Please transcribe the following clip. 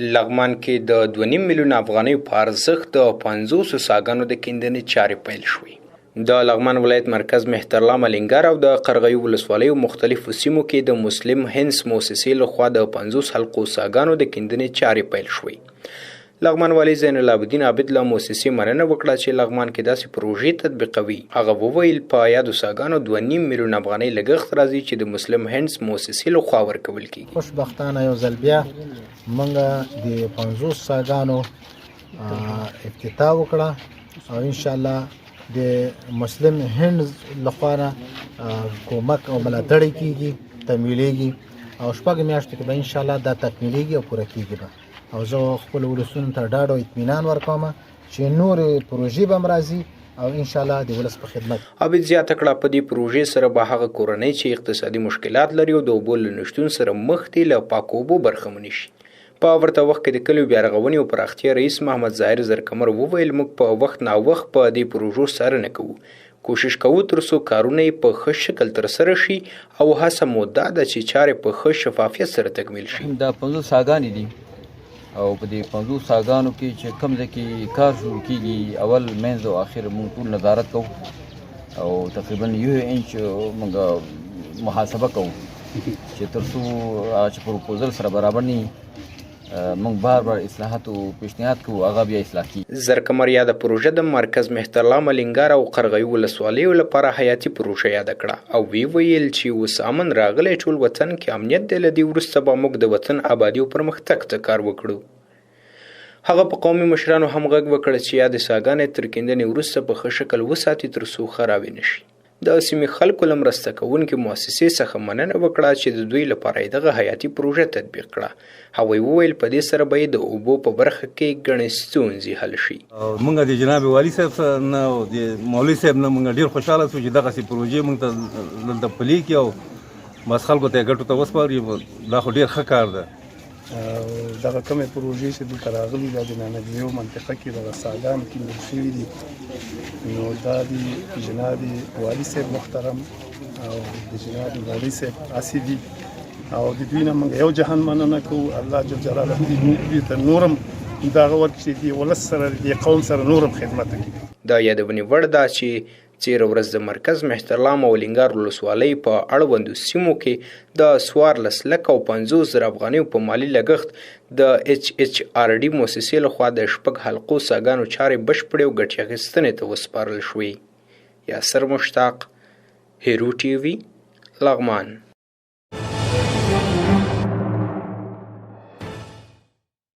لغمان کې د 2.5 میلیون افغانیو په ارزښت د 50 څاګانو د کیندنې چارې پیل شوې. د لغمان ولایت مرکز مهترلا ملنګر او د قرغیو ولسوالیو مختلفو سیمو کې د مسلم هنس موسسې لخوا د 50 حلقو څاګانو د کیندنې چارې پیل شوې. لغمان والی زین العابدین عابد له موسسې مننه وکړه چې لغمان کې داسې پروژې تطبیقوي. هغه وویل په یادو څاګانو 2.5 میلیون افغانۍ لګښت راځي چې د مسلم هنس موسسې لخوا ورکول کیږي. خوشبختانه یو ځل بیا موږ د 50 څاګانو افتتاح وکړه او ان شاء الله د مسلم هنس لخوا کومک او ملاتړ کیږي، تمویلېږي او شپږ میاشتې کې به ان شاء الله دا تکمیلېږي او پوره کیږي. او زه خپل ولسونو ته ډاډ او اطمینان ورکوم چې نور پروژې به هم راځي او ان شاء الله د ولس په خدمت. عابد زیاته کړه په دې پروژې سره به هغه کورنۍ چې اقتصادي مشکلات لري او د اوبو له نشتون سره مخ دي له پاکو اوبو برخمن شي. په ورته وخت کې د کلیو بیا رغونې او پراختیا رئیس محمد ظاهر زرکمر وویل موږ په وخت نا وخت په دې پروژو څارنه کوو. کوشش کوو تر څو کارونه په ښه شکل ترسره شي او هڅه مو دا ده چې چارې په ښه شفافیت سره تکمیل شي. دا 50 څاګانې دي او په دې 50 څاګانو کې چې کوم ځای کې کار شروع کیږي اول منځ او اخر موږ ټول نظارت کوو او تقریبا 1 انچ موږ محاسبه کوو چې تر څو چې پروپوزل سره برابر نه موږ بار اصلاحات او پیشنهاد کوو هغه بیا اصلاح کیږي. زرکمر یاد پروژه د مرکز مهترلا ملنګر او قرغیو ولسوالیو لپاره حیاتي پروژه یاد کړه او ویل چې اوس امن راغلی ټول وطن کې امنیت دی. له دې وروسته به موږ د وطن آبادي او پرمختګ ته کار وکړو. هغه په قومي مشرانو هم غږ وکړ چې یاد څاګانې تر کیندنې وروسته په ښه شکل وساتي تر څو خرابې نشي. د سیمې خلکو له مرسته کوونکې مؤسسې څخه مننه وکړه چې د دوی لپاره یې دغه حیاتي پروژه تطبیق کړه. هغوی وویل په دې سره به د اوبو په برخه کې ګڼې ستونزې حل شي. موږ د جناب والي صاحب نه او د مولوي صاحب نه موږ ډېر خوشحاله شو چې دغسې پروژې موږ ته دلته پلي کړي او بس خلکو ته یې ګټو ته وسپاري. دا خو ډېر ښه کار ده. دغه کومې پروژې چې دلته راغلي دا د نانګریو منطقه کې دغه څاګانې کیندل شوي دي نو دا د جناب والي صاحب محترم او د جناب مولوي صاحب آسی دي او د دوی نه موږ یو جهان مننه کوو. الله جل جلاله دې ته نورم دغه ورکړي چې د ولس سره د قوم سره نورم خدمت وکړي. دا یادونې وړ ده چې تېره ورځ د مرکز مهترلا ملنګر ولسوالۍ په اړوندو سیمو کې د 14 لک او 50 زره افغانیو په مالي لګښت د HHRD موسسې لخوا د 6 حلقو څاګانو چارې بشپړې او ګټې اخیستنې ته وسپارل شوې. یاسر مشتاق، هیرو TV، لغمان.